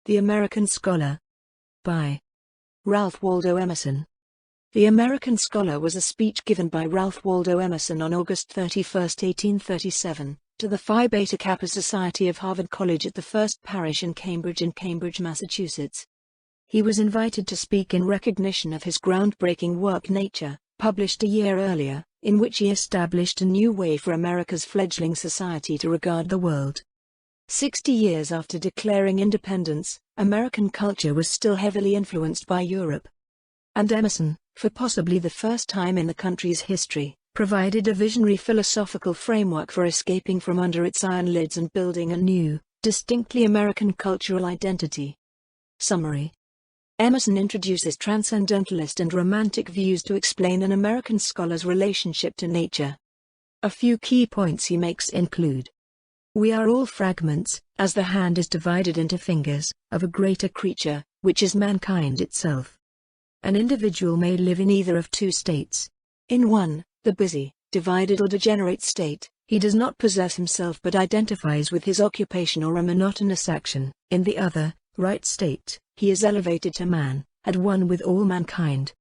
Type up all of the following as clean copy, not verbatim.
The American Scholar. By Ralph Waldo Emerson. The American Scholar was a speech given by Ralph Waldo Emerson on August 31, 1837, to the Phi Beta Kappa Society of Harvard College at the First Parish in Cambridge, Massachusetts. He was invited to speak in recognition of his groundbreaking work Nature, published a year earlier, in which he established a new way for America's fledgling society to regard the world. 60 years after declaring independence, American culture was still heavily influenced by Europe. And Emerson, for possibly the first time in the country's history, provided a visionary philosophical framework for escaping from under its iron lids and building a new, distinctly American cultural identity. Summary. Emerson introduces transcendentalist and romantic views to explain an American scholar's relationship to nature. A few key points he makes include: we are all fragments, as the hand is divided into fingers, of a greater creature, which is mankind itself. An individual may live in either of two states. In one, the busy, divided or degenerate state, he does not possess himself but identifies with his occupation or a monotonous action. In the other, right state, he is elevated to man, at one with all mankind.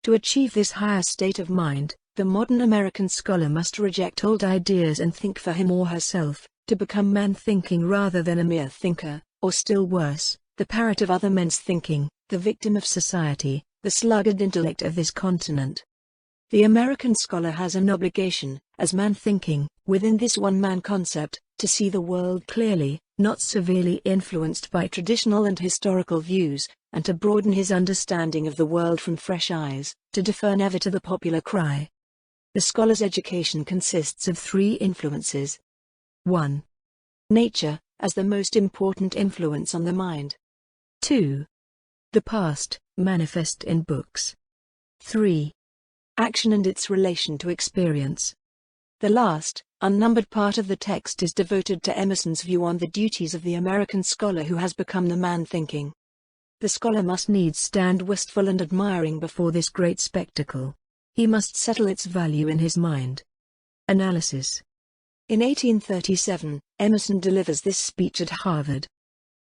To achieve this higher state of mind, the modern American scholar must reject old ideas and think for him or herself, to become man-thinking rather than a mere thinker, or still worse, the parrot of other men's thinking, the victim of society, the sluggard intellect of this continent. The American scholar has an obligation, as man-thinking, within this one-man concept, to see the world clearly, not severely influenced by traditional and historical views, and to broaden his understanding of the world from fresh eyes, to defer never to the popular cry. The scholar's education consists of three influences. 1. Nature, as the most important influence on the mind. 2. The past, manifest in books. 3. Action and its relation to experience. The last, unnumbered part of the text is devoted to Emerson's view on the duties of the American scholar who has become the man thinking. The scholar must needs stand wistful and admiring before this great spectacle. He must settle its value in his mind. Analysis. In 1837, Emerson delivers this speech at Harvard.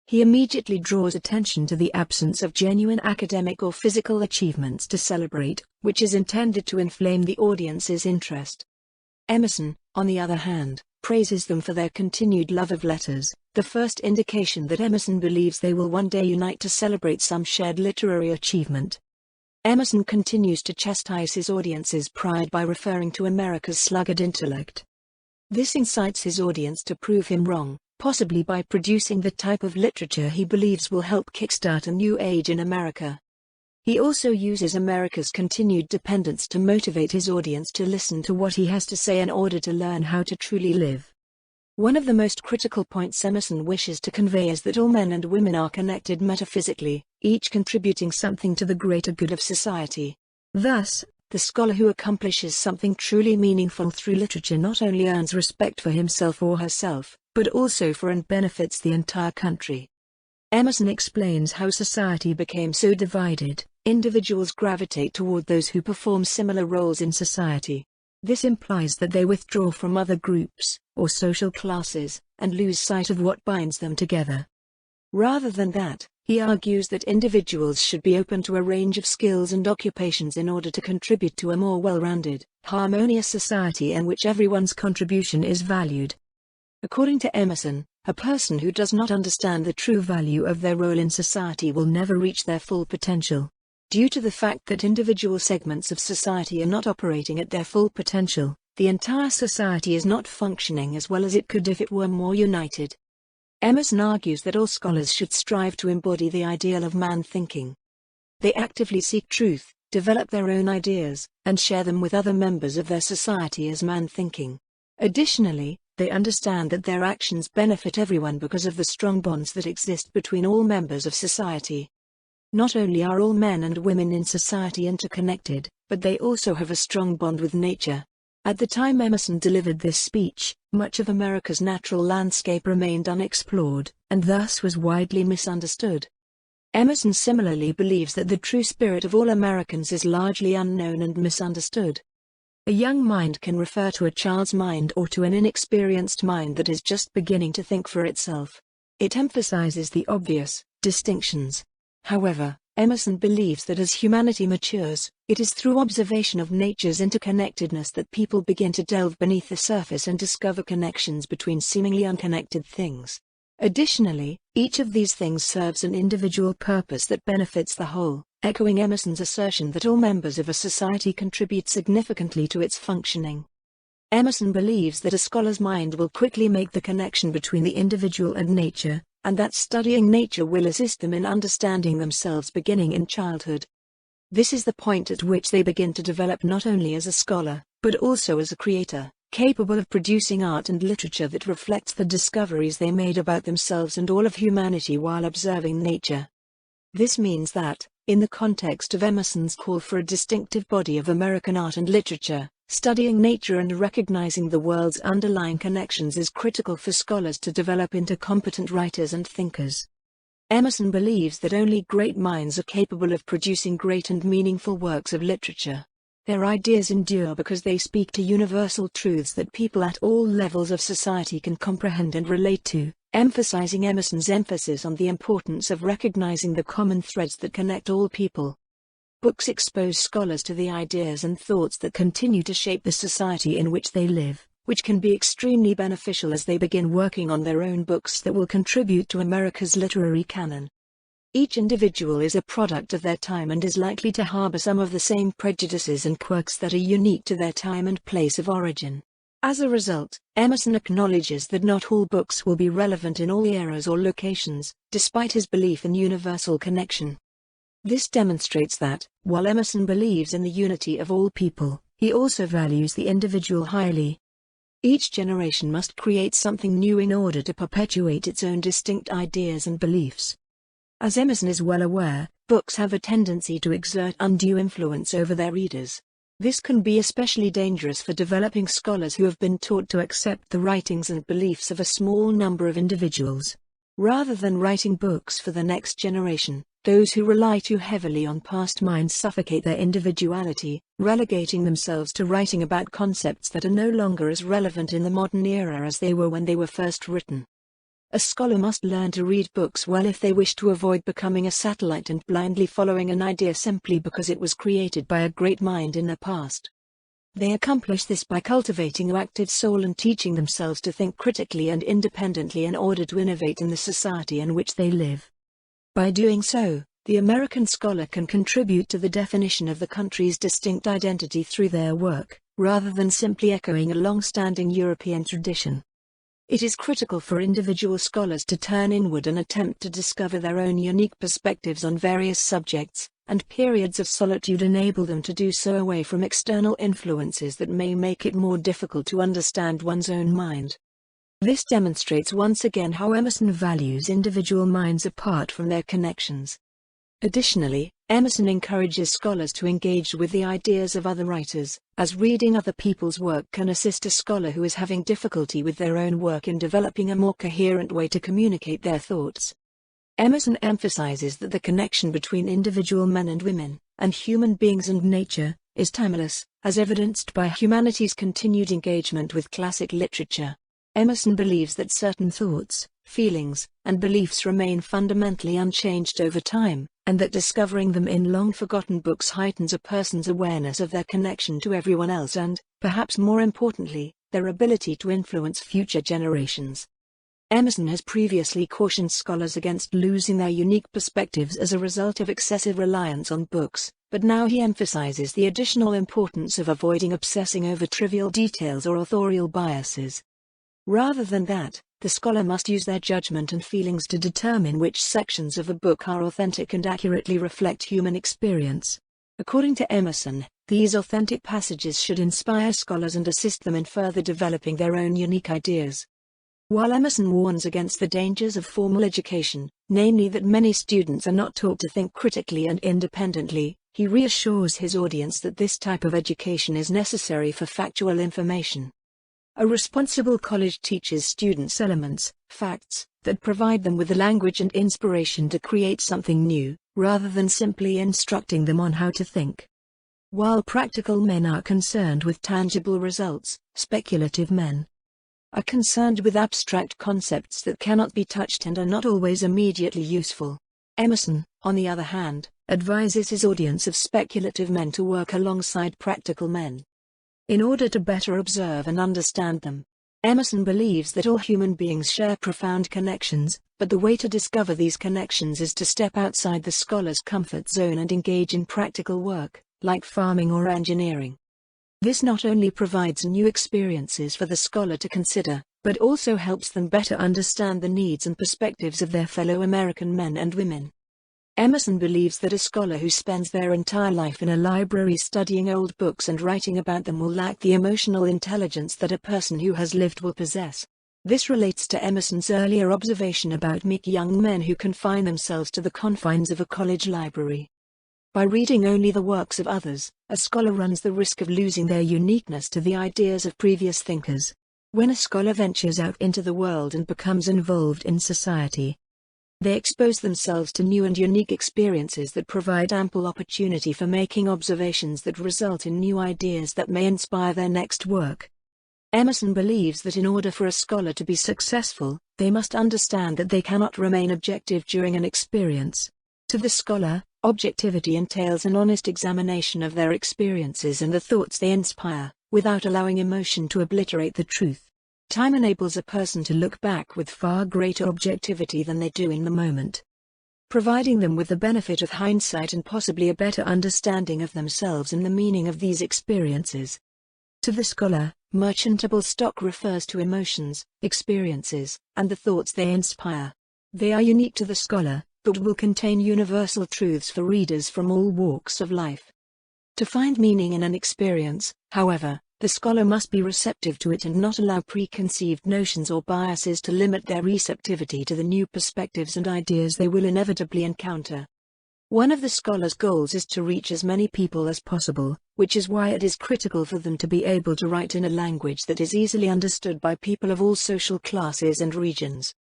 He immediately draws attention to the absence of genuine academic or physical achievements to celebrate, which is intended to inflame the audience's interest. Emerson, on the other hand, praises them for their continued love of letters, the first indication that Emerson believes they will one day unite to celebrate some shared literary achievement. Emerson continues to chastise his audience's pride by referring to America's sluggard intellect. This incites his audience to prove him wrong, possibly by producing the type of literature he believes will help kickstart a new age in America. He also uses America's continued dependence to motivate his audience to listen to what he has to say in order to learn how to truly live. One of the most critical points Emerson wishes to convey is that all men and women are connected metaphysically, each contributing something to the greater good of society. Thus, the scholar who accomplishes something truly meaningful through literature not only earns respect for himself or herself, but also for and benefits the entire country. Emerson explains how society became so divided. Individuals gravitate toward those who perform similar roles in society. This implies that they withdraw from other groups, or social classes, and lose sight of what binds them together. Rather than that, he argues that individuals should be open to a range of skills and occupations in order to contribute to a more well-rounded, harmonious society in which everyone's contribution is valued. According to Emerson, a person who does not understand the true value of their role in society will never reach their full potential. Due to the fact that individual segments of society are not operating at their full potential, the entire society is not functioning as well as it could if it were more united. Emerson argues that all scholars should strive to embody the ideal of man thinking. They actively seek truth, develop their own ideas, and share them with other members of their society as man thinking. Additionally, they understand that their actions benefit everyone because of the strong bonds that exist between all members of society. Not only are all men and women in society interconnected, but they also have a strong bond with nature. At the time Emerson delivered this speech, much of America's natural landscape remained unexplored, and thus was widely misunderstood. Emerson similarly believes that the true spirit of all Americans is largely unknown and misunderstood. A young mind can refer to a child's mind or to an inexperienced mind that is just beginning to think for itself. It emphasizes the obvious, distinctions. However, Emerson believes that as humanity matures, it is through observation of nature's interconnectedness that people begin to delve beneath the surface and discover connections between seemingly unconnected things. Additionally, each of these things serves an individual purpose that benefits the whole, echoing Emerson's assertion that all members of a society contribute significantly to its functioning. Emerson believes that a scholar's mind will quickly make the connection between the individual and nature, and that studying nature will assist them in understanding themselves beginning in childhood. This is the point at which they begin to develop not only as a scholar, but also as a creator, capable of producing art and literature that reflects the discoveries they made about themselves and all of humanity while observing nature. This means that, in the context of Emerson's call for a distinctive body of American art and literature, studying nature and recognizing the world's underlying connections is critical for scholars to develop into competent writers and thinkers. Emerson believes that only great minds are capable of producing great and meaningful works of literature. Their ideas endure because they speak to universal truths that people at all levels of society can comprehend and relate to, emphasizing Emerson's emphasis on the importance of recognizing the common threads that connect all people. Books expose scholars to the ideas and thoughts that continue to shape the society in which they live, which can be extremely beneficial as they begin working on their own books that will contribute to America's literary canon. Each individual is a product of their time and is likely to harbor some of the same prejudices and quirks that are unique to their time and place of origin. As a result, Emerson acknowledges that not all books will be relevant in all eras or locations, despite his belief in universal connection. This demonstrates that, while Emerson believes in the unity of all people, he also values the individual highly. Each generation must create something new in order to perpetuate its own distinct ideas and beliefs. As Emerson is well aware, books have a tendency to exert undue influence over their readers. This can be especially dangerous for developing scholars who have been taught to accept the writings and beliefs of a small number of individuals. Rather than writing books for the next generation, those who rely too heavily on past minds suffocate their individuality, relegating themselves to writing about concepts that are no longer as relevant in the modern era as they were when they were first written. A scholar must learn to read books well if they wish to avoid becoming a satellite and blindly following an idea simply because it was created by a great mind in the past. They accomplish this by cultivating an active soul and teaching themselves to think critically and independently in order to innovate in the society in which they live. By doing so, the American scholar can contribute to the definition of the country's distinct identity through their work, rather than simply echoing a long-standing European tradition. It is critical for individual scholars to turn inward and attempt to discover their own unique perspectives on various subjects, and periods of solitude enable them to do so away from external influences that may make it more difficult to understand one's own mind. This demonstrates once again how Emerson values individual minds apart from their connections. Additionally, Emerson encourages scholars to engage with the ideas of other writers, as reading other people's work can assist a scholar who is having difficulty with their own work in developing a more coherent way to communicate their thoughts. Emerson emphasizes that the connection between individual men and women, and human beings and nature, is timeless, as evidenced by humanity's continued engagement with classic literature. Emerson believes that certain thoughts, feelings, and beliefs remain fundamentally unchanged over time, and that discovering them in long-forgotten books heightens a person's awareness of their connection to everyone else and, perhaps more importantly, their ability to influence future generations. Emerson has previously cautioned scholars against losing their unique perspectives as a result of excessive reliance on books, but now he emphasizes the additional importance of avoiding obsessing over trivial details or authorial biases. Rather than that, the scholar must use their judgment and feelings to determine which sections of a book are authentic and accurately reflect human experience. According to Emerson, these authentic passages should inspire scholars and assist them in further developing their own unique ideas. While Emerson warns against the dangers of formal education, namely that many students are not taught to think critically and independently, he reassures his audience that this type of education is necessary for factual information. A responsible college teaches students elements, facts, that provide them with the language and inspiration to create something new, rather than simply instructing them on how to think. While practical men are concerned with tangible results, speculative men are concerned with abstract concepts that cannot be touched and are not always immediately useful. Emerson, on the other hand, advises his audience of speculative men to work alongside practical men in order to better observe and understand them. Emerson believes that all human beings share profound connections, but the way to discover these connections is to step outside the scholar's comfort zone and engage in practical work, like farming or engineering. This not only provides new experiences for the scholar to consider, but also helps them better understand the needs and perspectives of their fellow American men and women. Emerson believes that a scholar who spends their entire life in a library studying old books and writing about them will lack the emotional intelligence that a person who has lived will possess. This relates to Emerson's earlier observation about meek young men who confine themselves to the confines of a college library. By reading only the works of others, a scholar runs the risk of losing their uniqueness to the ideas of previous thinkers. When a scholar ventures out into the world and becomes involved in society, they expose themselves to new and unique experiences that provide ample opportunity for making observations that result in new ideas that may inspire their next work. Emerson believes that in order for a scholar to be successful, they must understand that they cannot remain objective during an experience. To the scholar, objectivity entails an honest examination of their experiences and the thoughts they inspire, without allowing emotion to obliterate the truth. Time enables a person to look back with far greater objectivity than they do in the moment, providing them with the benefit of hindsight and possibly a better understanding of themselves and the meaning of these experiences. To the scholar, merchantable stock refers to emotions, experiences, and the thoughts they inspire. They are unique to the scholar, but will contain universal truths for readers from all walks of life. To find meaning in an experience, however, the scholar must be receptive to it and not allow preconceived notions or biases to limit their receptivity to the new perspectives and ideas they will inevitably encounter. One of the scholar's goals is to reach as many people as possible, which is why it is critical for them to be able to write in a language that is easily understood by people of all social classes and regions.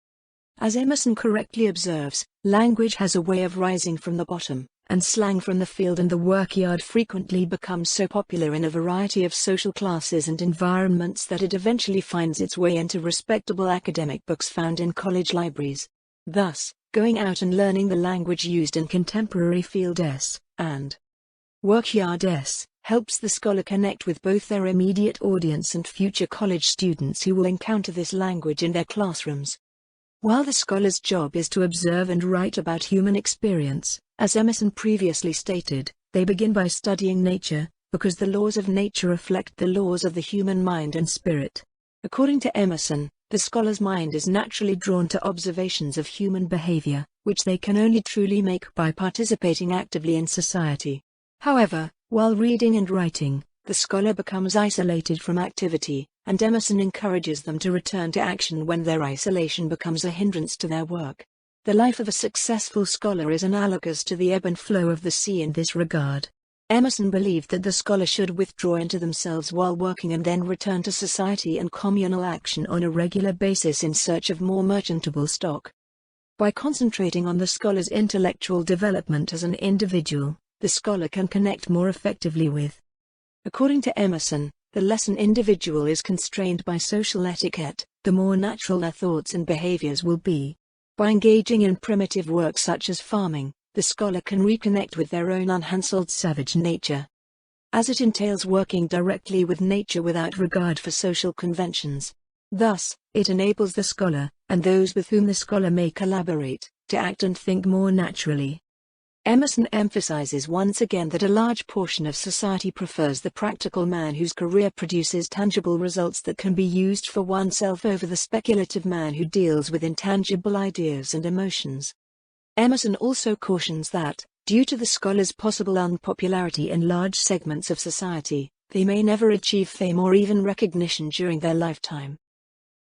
As Emerson correctly observes, language has a way of rising from the bottom, and slang from the field and the workyard frequently becomes so popular in a variety of social classes and environments that it eventually finds its way into respectable academic books found in college libraries. Thus, going out and learning the language used in contemporary field and workyard helps the scholar connect with both their immediate audience and future college students who will encounter this language in their classrooms. While the scholar's job is to observe and write about human experience, as Emerson previously stated, they begin by studying nature, because the laws of nature reflect the laws of the human mind and spirit. According to Emerson, the scholar's mind is naturally drawn to observations of human behavior, which they can only truly make by participating actively in society. However, while reading and writing, the scholar becomes isolated from activity, and Emerson encourages them to return to action when their isolation becomes a hindrance to their work. The life of a successful scholar is analogous to the ebb and flow of the sea in this regard. Emerson believed that the scholar should withdraw into themselves while working and then return to society and communal action on a regular basis in search of more merchantable stock. By concentrating on the scholar's intellectual development as an individual, the scholar can connect more effectively with. According to Emerson, the less an individual is constrained by social etiquette, the more natural their thoughts and behaviors will be. By engaging in primitive work such as farming, the scholar can reconnect with their own unhandselled savage nature. As it entails working directly with nature without regard for social conventions. Thus, it enables the scholar, and those with whom the scholar may collaborate, to act and think more naturally. Emerson emphasizes once again that a large portion of society prefers the practical man whose career produces tangible results that can be used for oneself over the speculative man who deals with intangible ideas and emotions. Emerson also cautions that, due to the scholar's possible unpopularity in large segments of society, they may never achieve fame or even recognition during their lifetime.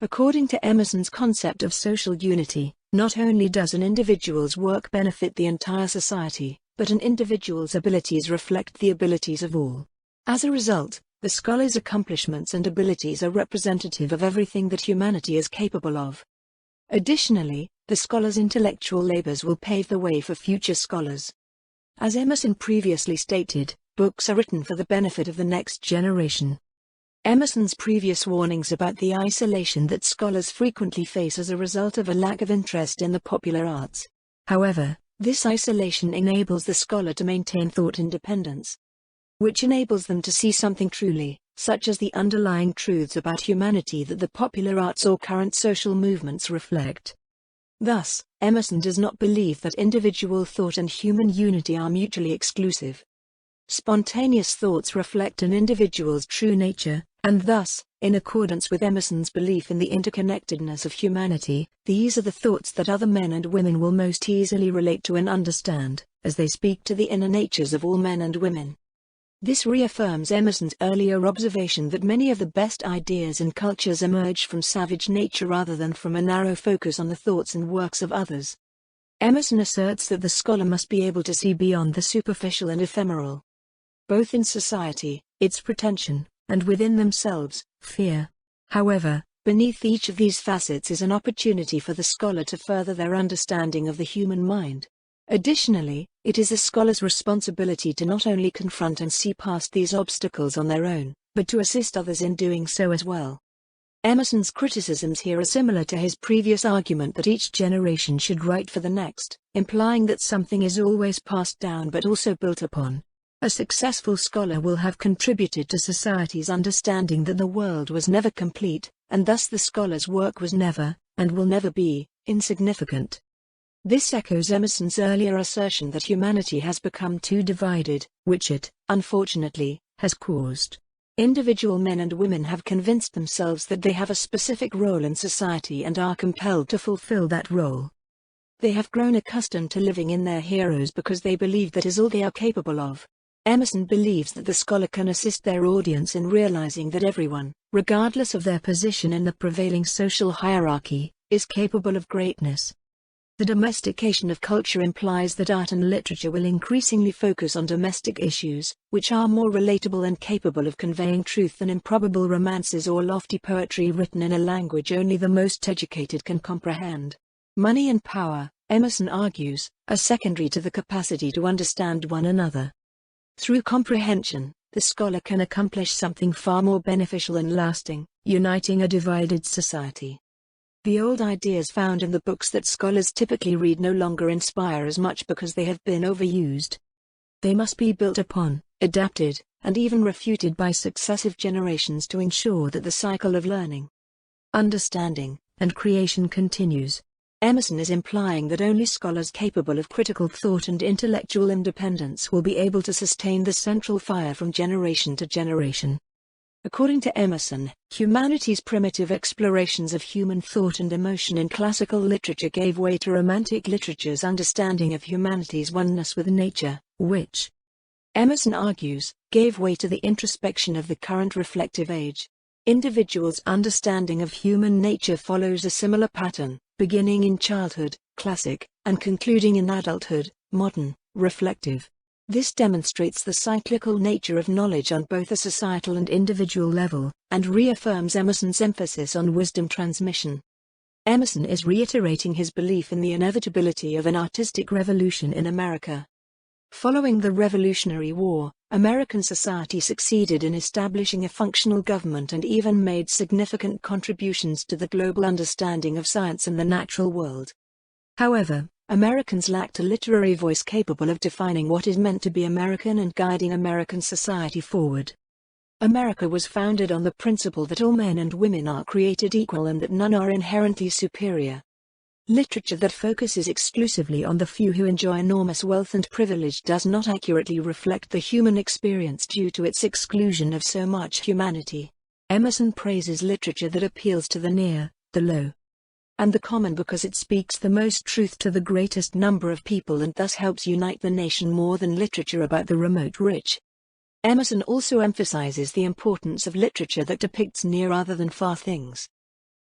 According to Emerson's concept of social unity, not only does an individual's work benefit the entire society, but an individual's abilities reflect the abilities of all. As a result, the scholar's accomplishments and abilities are representative of everything that humanity is capable of. Additionally, the scholar's intellectual labors will pave the way for future scholars. As Emerson previously stated, books are written for the benefit of the next generation. Emerson's previous warnings about the isolation that scholars frequently face as a result of a lack of interest in the popular arts. However, This isolation enables the scholar to maintain thought independence, which enables them to see something truly, such as the underlying truths about humanity that the popular arts or current social movements reflect. Thus, Emerson does not believe that individual thought and human unity are mutually exclusive. Spontaneous thoughts reflect an individual's true nature, and thus, in accordance with Emerson's belief in the interconnectedness of humanity, these are the thoughts that other men and women will most easily relate to and understand, as they speak to the inner natures of all men and women. This reaffirms Emerson's earlier observation that many of the best ideas and cultures emerge from savage nature rather than from a narrow focus on the thoughts and works of others. Emerson asserts that the scholar must be able to see beyond the superficial and ephemeral, both in society, its pretension, and within themselves, fear. However, beneath each of these facets is an opportunity for the scholar to further their understanding of the human mind. Additionally, it is a scholar's responsibility to not only confront and see past these obstacles on their own, but to assist others in doing so as well. Emerson's criticisms here are similar to his previous argument that each generation should write for the next, implying that something is always passed down but also built upon. A successful scholar will have contributed to society's understanding that the world was never complete, and thus the scholar's work was never, and will never be, insignificant. This echoes Emerson's earlier assertion that humanity has become too divided, which it, unfortunately, has caused. Individual men and women have convinced themselves that they have a specific role in society and are compelled to fulfill that role. They have grown accustomed to living in their heroes because they believe that is all they are capable of. Emerson believes that the scholar can assist their audience in realizing that everyone, regardless of their position in the prevailing social hierarchy, is capable of greatness. The domestication of culture implies that art and literature will increasingly focus on domestic issues, which are more relatable and capable of conveying truth than improbable romances or lofty poetry written in a language only the most educated can comprehend. Money and power, Emerson argues, are secondary to the capacity to understand one another. Through comprehension, the scholar can accomplish something far more beneficial and lasting, uniting a divided society. The old ideas found in the books that scholars typically read no longer inspire as much because they have been overused. They must be built upon, adapted, and even refuted by successive generations to ensure that the cycle of learning, understanding, and creation continues. Emerson is implying that only scholars capable of critical thought and intellectual independence will be able to sustain the central fire from generation to generation. According to Emerson, humanity's primitive explorations of human thought and emotion in classical literature gave way to Romantic literature's understanding of humanity's oneness with nature, which, Emerson argues, gave way to the introspection of the current reflective age. Individuals' understanding of human nature follows a similar pattern, beginning in childhood, classic, and concluding in adulthood, modern, reflective. This demonstrates the cyclical nature of knowledge on both a societal and individual level, and reaffirms Emerson's emphasis on wisdom transmission. Emerson is reiterating his belief in the inevitability of an artistic revolution in America. Following the Revolutionary War, American society succeeded in establishing a functional government and even made significant contributions to the global understanding of science and the natural world. However, Americans lacked a literary voice capable of defining what is meant to be American and guiding American society forward. America was founded on the principle that all men and women are created equal and that none are inherently superior. Literature that focuses exclusively on the few who enjoy enormous wealth and privilege does not accurately reflect the human experience due to its exclusion of so much humanity. Emerson praises literature that appeals to the near, the low, and the common because it speaks the most truth to the greatest number of people and thus helps unite the nation more than literature about the remote rich. Emerson also emphasizes the importance of literature that depicts near rather than far things,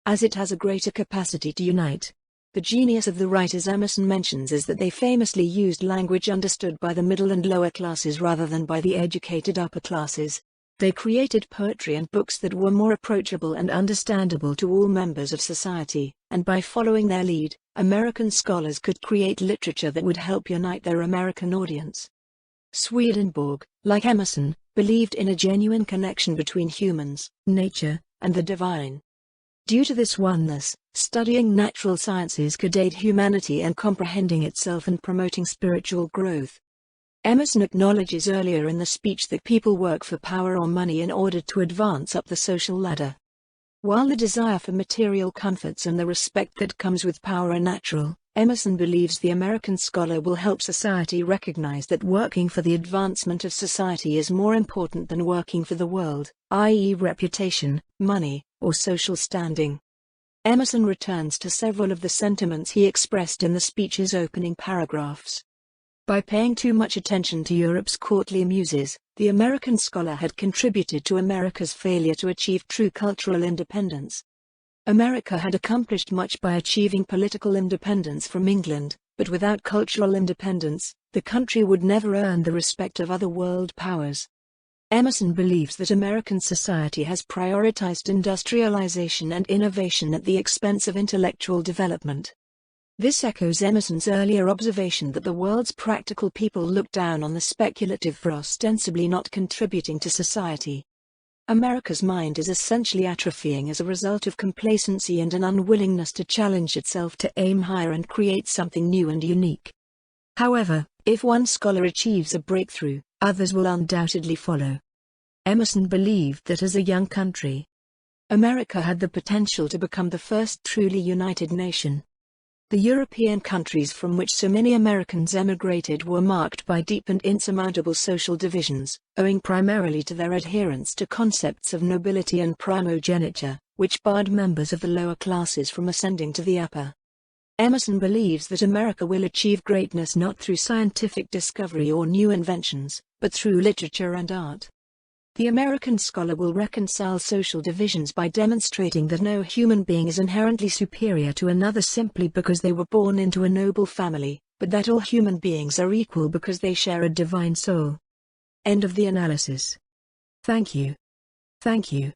as it has a greater capacity to unite. The genius of the writers Emerson mentions is that they famously used language understood by the middle and lower classes rather than by the educated upper classes. They created poetry and books that were more approachable and understandable to all members of society, and by following their lead, American scholars could create literature that would help unite their American audience. Swedenborg, like Emerson, believed in a genuine connection between humans, nature, and the divine. Due to this oneness, studying natural sciences could aid humanity in comprehending itself and promoting spiritual growth. Emerson acknowledges earlier in the speech that people work for power or money in order to advance up the social ladder. While the desire for material comforts and the respect that comes with power are natural, Emerson believes the American scholar will help society recognize that working for the advancement of society is more important than working for the world, i.e., reputation, money, or social standing. Emerson returns to several of the sentiments he expressed in the speech's opening paragraphs. By paying too much attention to Europe's courtly muses, the American scholar had contributed to America's failure to achieve true cultural independence. America had accomplished much by achieving political independence from England, but without cultural independence, the country would never earn the respect of other world powers. Emerson believes that American society has prioritized industrialization and innovation at the expense of intellectual development. This echoes Emerson's earlier observation that the world's practical people look down on the speculative for ostensibly not contributing to society. America's mind is essentially atrophying as a result of complacency and an unwillingness to challenge itself to aim higher and create something new and unique. However, if one scholar achieves a breakthrough, others will undoubtedly follow. Emerson believed that as a young country, America had the potential to become the first truly united nation. The European countries from which so many Americans emigrated were marked by deep and insurmountable social divisions, owing primarily to their adherence to concepts of nobility and primogeniture, which barred members of the lower classes from ascending to the upper. Emerson believes that America will achieve greatness not through scientific discovery or new inventions, but through literature and art. The American scholar will reconcile social divisions by demonstrating that no human being is inherently superior to another simply because they were born into a noble family, but that all human beings are equal because they share a divine soul. End of the analysis. Thank you. Thank you.